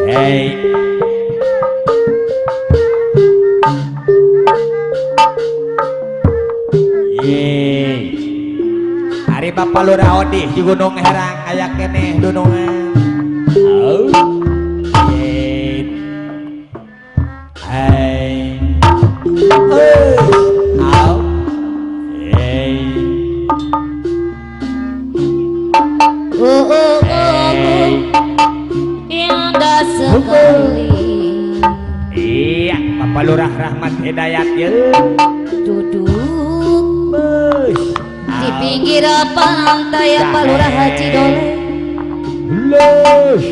Hei. Hari Bapak Lurah Odih di Gunung Herang aya keneh dunungan. Oh. Hai. Au. Indah sekali. Iya, Bapak Lurah Rahmat Hidayat ya. Duduk di pinggir pantai Pak Lurah Haji Dole. Lush.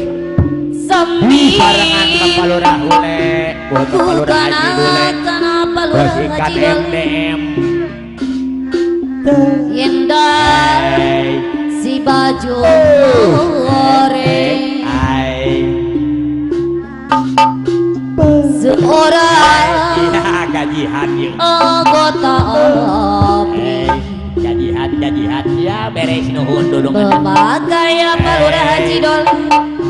Sambil Barengan Bapak Lurah Ule, buat Bapak Lurah Haji Dule. Pak Lurah Bos ikan Haji Dole. MDM. Indah si baju goreng. Seorang Iya, gajihan ya. anggota APRI Gajihan ya beres nuhun dulu. memakai Pak Lurah Haji Dole.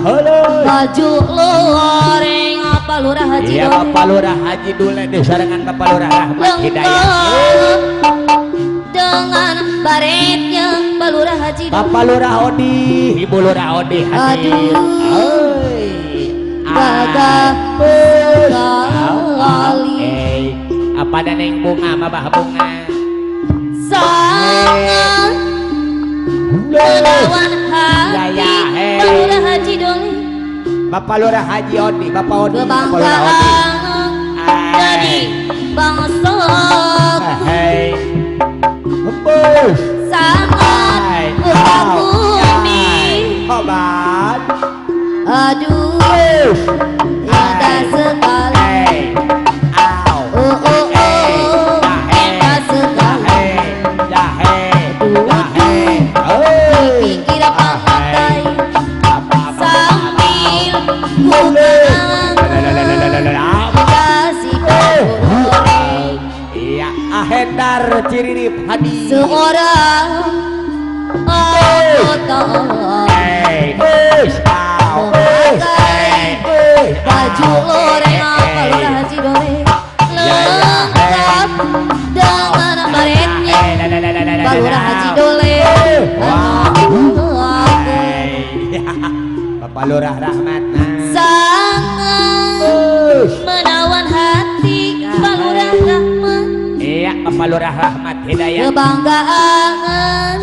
Halo. Baju goreng Pak Lurah Haji Iya, Dole. Bapak Lurah Haji Dule disarangan Bapak Lurah Rahmat Hidayat. Lengkap dengan baretnya Pak Lurah Haji Dole. Bapak Lurah Odi, Ibu Lurah Odi hadir. Gagah sekali. Apa ada neng bunga, mabah bunga. Sangat melawan hati Pak Lurah Haji Dole. Bapak Lurah Haji Odi, Bapak Odi, Bapak Lurah Odi. Kebanggaan jadi bangsa Hei, hembus. sangat mengagumi. Obat. Aduh, indah sekali. Indah sekali. Di pinggir pantai sambil bukan kasih goreng. Iya, Ahendar Ciririp hadir. Seorang anggota memakai baju goreng Pak Lurah Haji Dole. Lengkap dengan baretnya Pak Lurah Haji Dole. Bapak Lurah Rahmat Sangat menawan hati Pak Lurah Rahmat. Iya, Bapak Lurah Rahmat Hidayat. Kebanggaan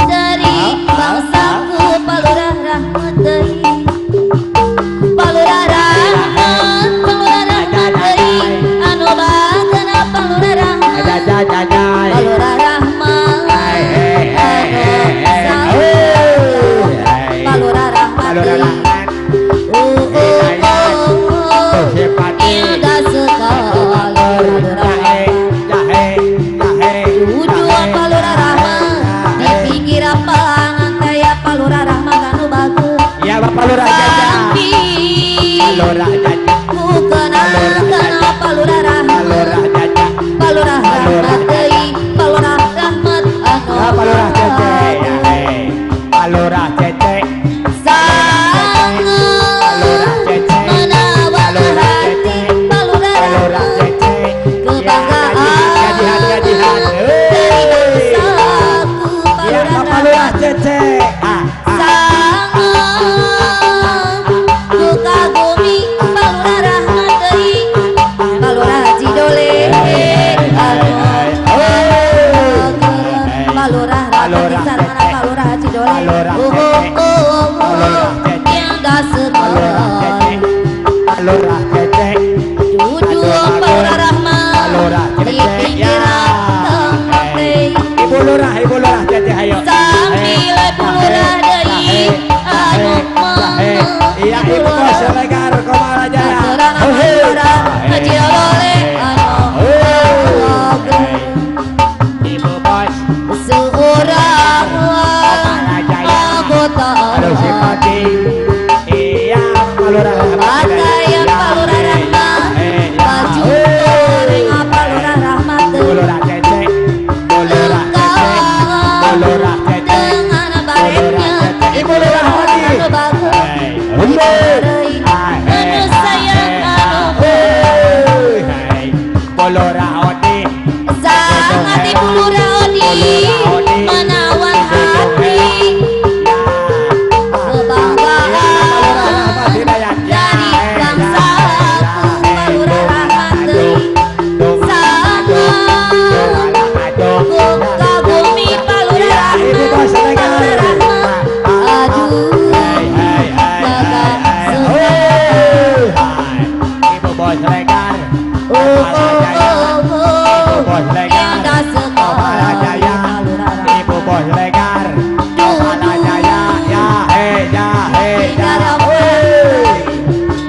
dari bangsaku Pak Lurah Rahmat dari Pak Lurah Rahmat, Pak Lurah Rahmat dari anu bagana Pak Lurah Rahmat, Pak Lurah Rahmat anu Pak Lurah Rahmat dari indah sekali tujuan Pak Lurah Rahmat di pinggir pantai Pak Lurah Rahmat anu bagus. Iya, Bapak Lurah Jaja. Sambil Lurah Jaja. bukan Pak Lurah Rahmat, Jaja. Pak Lurah Rahmat deui, Pak Lurah Rahmat anu Pak Lurah Cece. Pak Lurah Cece. sangat menawan hati Pak Lurah Rahmat. Kebanggaan dari bangsaku Pak Iya, Lurah Bapak Lurah Rahmat. Cece. Sangat kagumi Pak Lurah Rahmat deui, Pak Lurah Haji Dole. Pak Lurah Rahmat disarangan Pak Lurah Haji Dole. Indah sekali. Pak Lurah Cece. Duduk Pak Lurah Rahmat di pinggiran pantai Ibu Lurah Cece, ayo. sambil Ibu Lurah deui anu Iya, Ibu Bos Legar Komara Jaya. Seorang Pak Lurah Haji Dole anu Ibu Bos. seorang anggota Aduh, si Pati. Iya, Pak Lurah Rahmat. pakai Pak Lurah Rahmat baju goreng Pak Lurah Rahmat Ibu Lurah Cece. Ibu Lurah Cece. Palanya ya he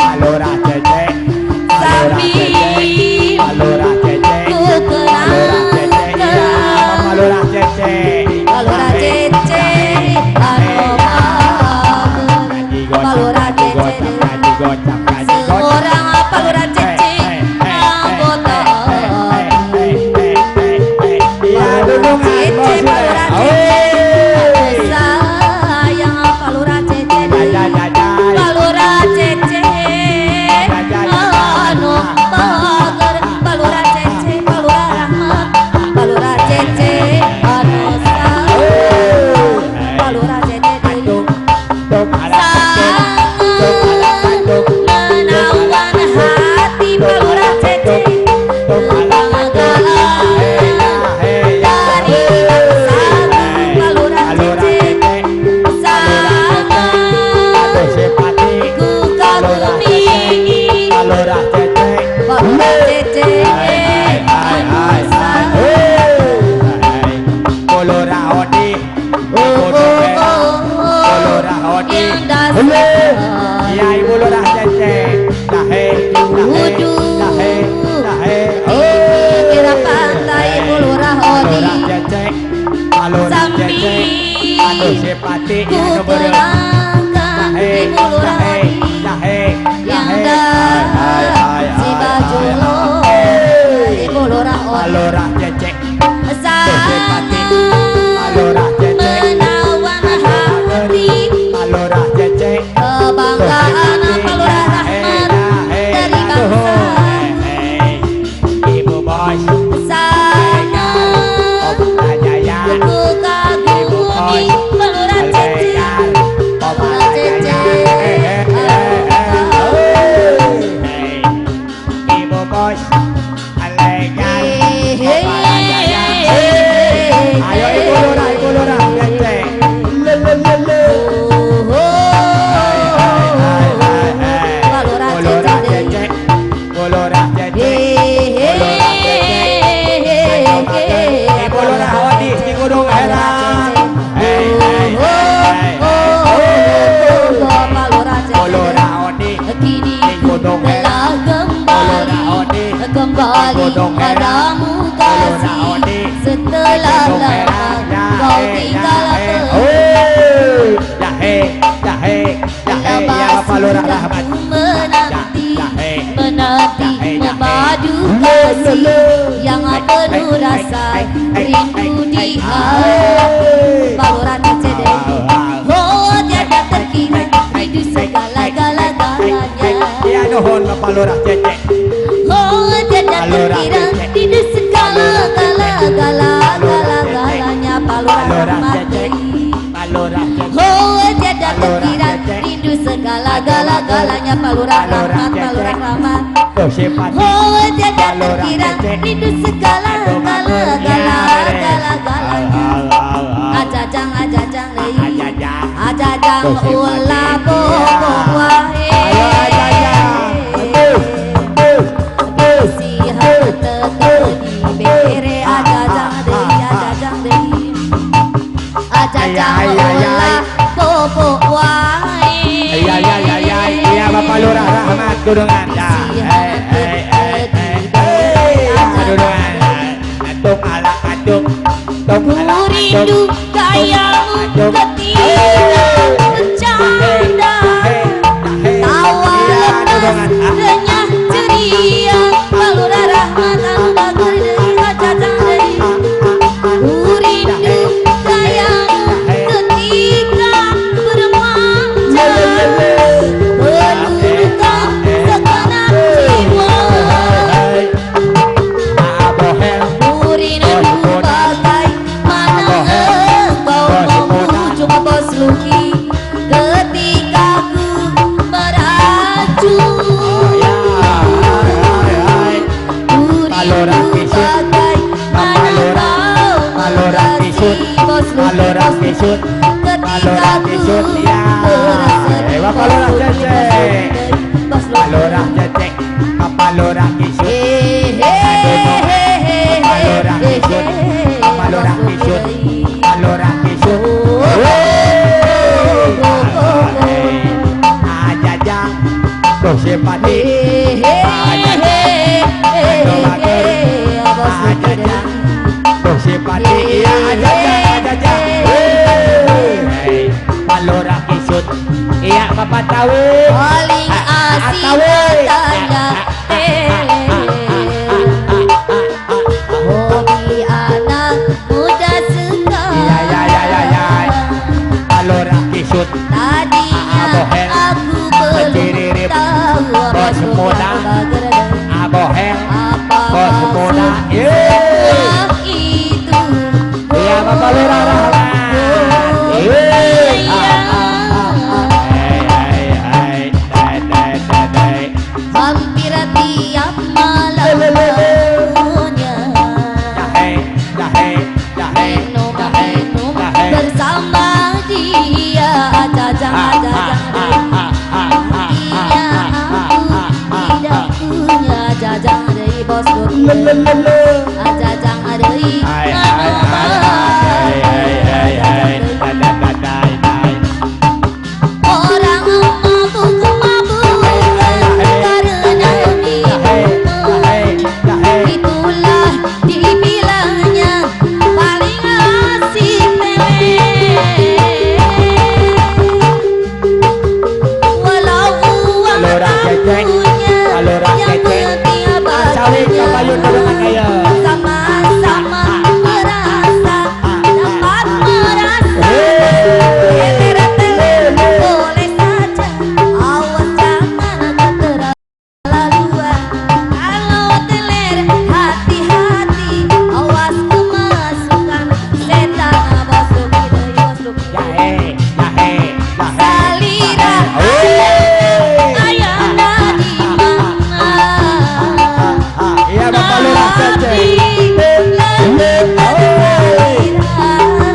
Palura cece Palura cece Palura cece Palura cece Palura cece seorang palura cece anggota sayang palura cece palura cece anu pager palura cece palura rahmat palura cece anu sayang palura cece menawan hati palura cece Ya ibu lurah cece kira pantai Bulurah Odi sambil ku terangkan di Bulurah Odi yang si baju lo di Bulurah Odi sangat menawan hati kebanggaan Palura Rahmat dari bangsa Ibu bos sana ku kagumi Palura cece Palura cece Ibu bos alegan ayo ibu lurah cece Palura cece Lurah cece ibu lurah Odi di Gunung Herang Palura cece lurah Odi kini telah kembali padamu kasih setelah lama kau tinggal pergi Palura Rahmat menanti memadu kasih yang penuh rasa rindu di hati Palura cece oh tiada terkira rindu segala-galanya ya nuhun Palura cece oh tiada terkira rindu segala-galanya Palura Rahmat oh tiada terkira rindu segala-galanya Palura Rahmat oh tiada terkira rindu segala-galanya ajajang ulah bobok wae sihat tetep di bere ajajang deui ajajang ulah bobok wae iya Bapak Lurah Rahmat Gunungan ya Gunungan atuk ala atuk rindu kayamu ketika bercanda tawa lepas renyah ceria Palura Rahmat anu bager deui ajajang deui rindu kayamu ketika bermanja menurutkan segenap jiwa rindu bagaimana engkau memujuk bos Luki ketika ku meracun rindu bagaimana kau mengerti bos Luki ketika ku Palura cece Palura kisut Palura kisut Palura kisut Tuh si pati Tuh si pati iya aja Palora kisut iya bapak tahu paling asik katanya hobi anak muda sekarang Palora kisut tadinya aku belum tahu apa muda abohel apa bos muda semua itu iya bapak lurah rahmat hampir tiap malam punya minum bersama dia jajang-jajang dia aku tidak punya jajang dari bos jajang dari orang mabuk karena itulah dibilangnya paling asik walau uang tak punya yang penting bahagia sama-sama merasa dapat merasa boleh saja awas jangan keterlaluan kalau teler hati-hati awas kemasukan setan bos salira ayana di mana iya bapak lurah cece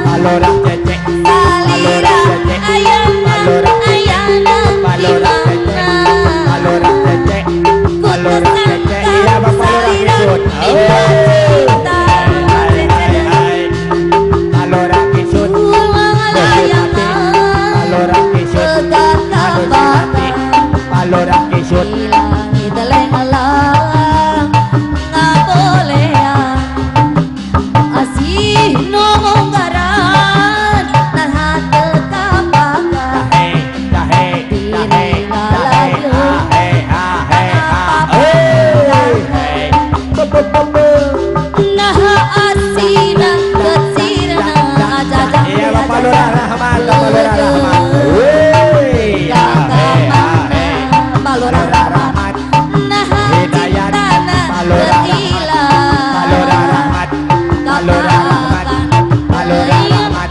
Palora cece salira ayana di mana Palora cece iya bapak lurah kisut Palora kisut Palora kisut Palora kisut iya bapak lurah rahmat bapak lurah rahmat Palora rahmat Hidayat Palora rahmat Palora rahmat Palora rahmat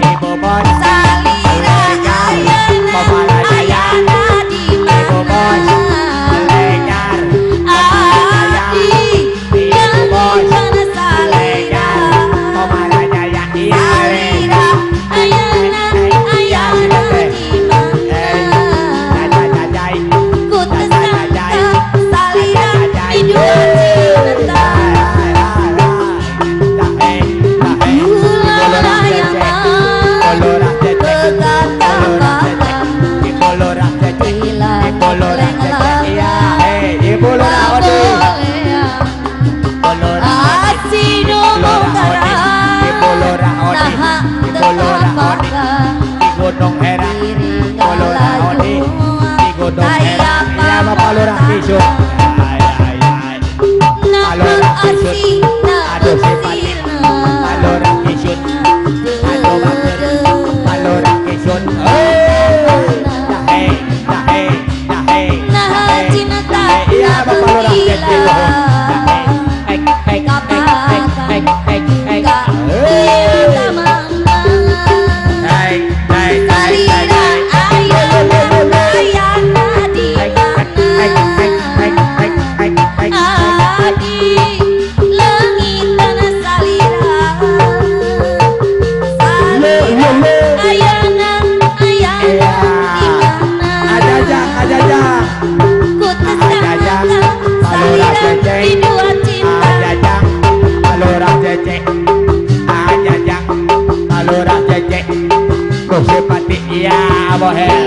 Ibu bos Ibu bos Lenyar Ibu bos Lenyar Komara Jaya Ibu lurah odi Ibu lurah odi di Gunung Herang Ibu lurah odi di Gunung Herang iya bapak lurah kisut Palora kisut aduh si pati Palora kisut aduh bager Palora kisut iya bapak lurah cece Tuh si pati iya bohel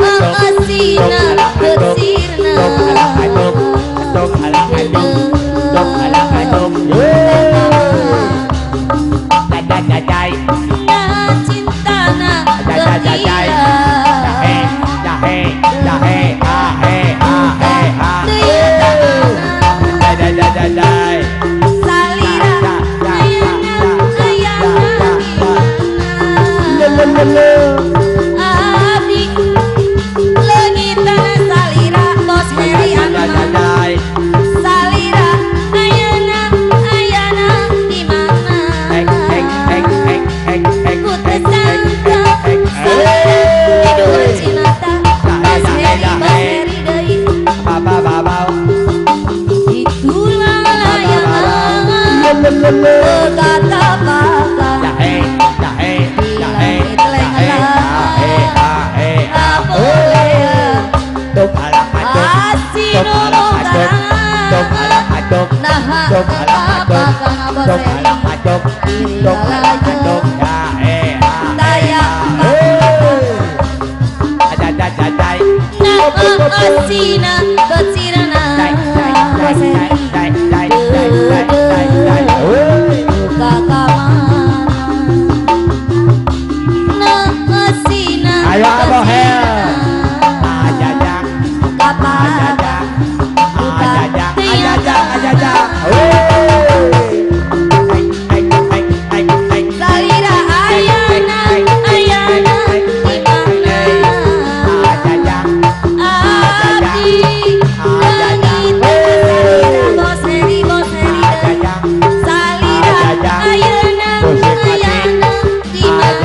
asina bersirna nah cintana salira abdi leungitana salira bos Heri Anma salira ayana di mana putus sangka salira cinta bos Heri deui itulah layangan kata bakal Asina bersirna buka kamar nah asina salira ayana di mana abdi langit bos Heri salira ayana di mana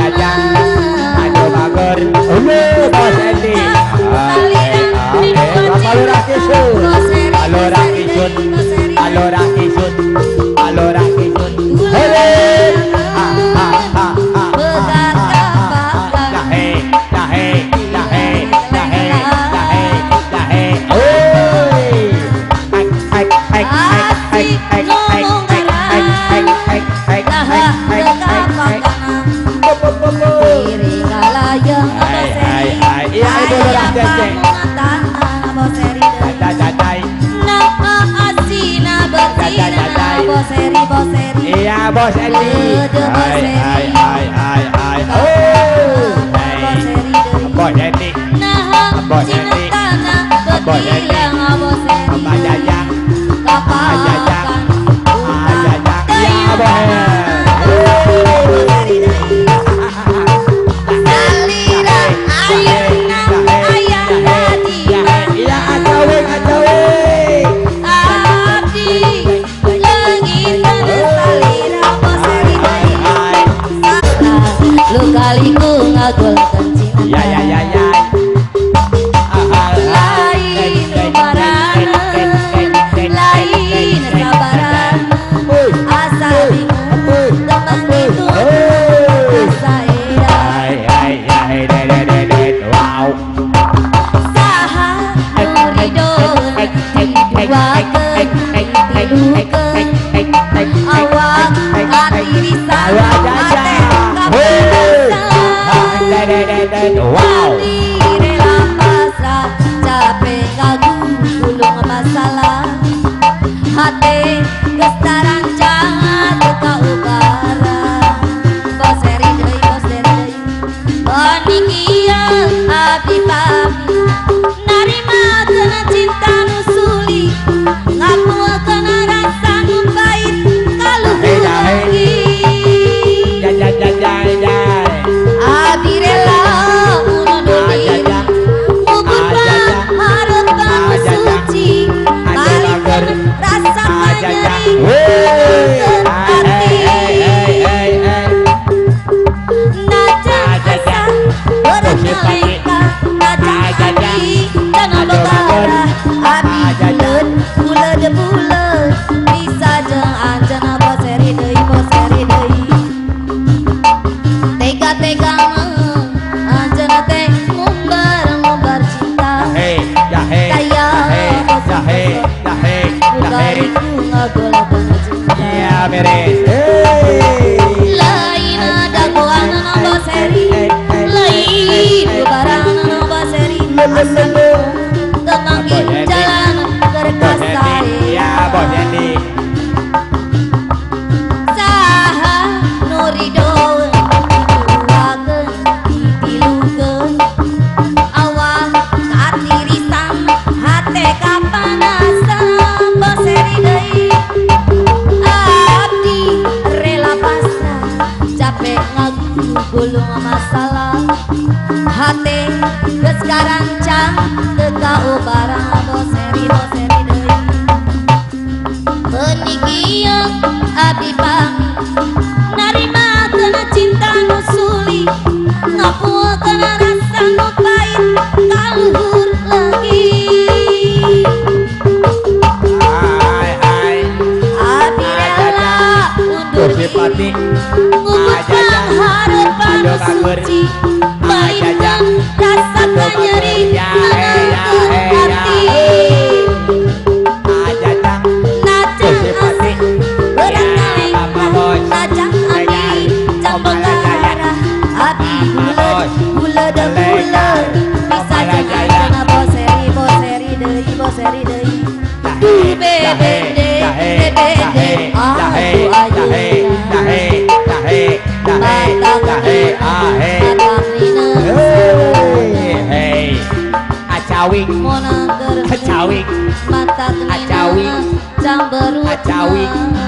Iya bos Edi. Bos Edi. Bos Edi. Bos Edi. Mbak Jajang. Jajang. Jajang. Iya bos. salira ayana di mana Iya acawe abdi leungitana salira bos Heri lu kaliku ngagolkeun cinta lain lebaran lain sabaran asa bingung teman itu asa Wow. saha ridho diduakeun tilukeun awak hati bisa mate Wow. rela pasrah capek gagu gulung masalah hati geus tarancang teu kaugara bos Heri deui Onikia abdi pami narima kena cinta nusuli ngamuakeun rasa nu pait kaluhur lagi abdi rela ulun diri ngubur hareup suci balikeun rasa nyeri hati najan asa orang mereka najan hati dengan begara abdi buleud bisa jeung anjeunna bos Heri deui tega-tega anjeunna teh ngumbar cinta daya ugariku ngagolkeun cinta Beres. lain dagoan bos Heri lain bubaran bos Heri asamu temanggi jalan kerkasari ya Bos Yandi saha nurido dituakeun ditilukeun awas katirisan hate kapanasan boseri deui abdi rela pasrah capek ngagulung masalah hate geus karancang teu kaubarang boseri deui penikieu abdi pami narimakeun cinta nu suli ngapuekeun rasa nu pait kaluhur leungit hai abdi rela undur Gusti Pati ngubah harapan nu suci balikan rasa nyeri nenangkeun hati ajajang najang asih barangkali najang abi campegara abi bulet bisa jangan boseri deui bebende aku ayu Acawing mata Acawing mata Acawing camberut Acawing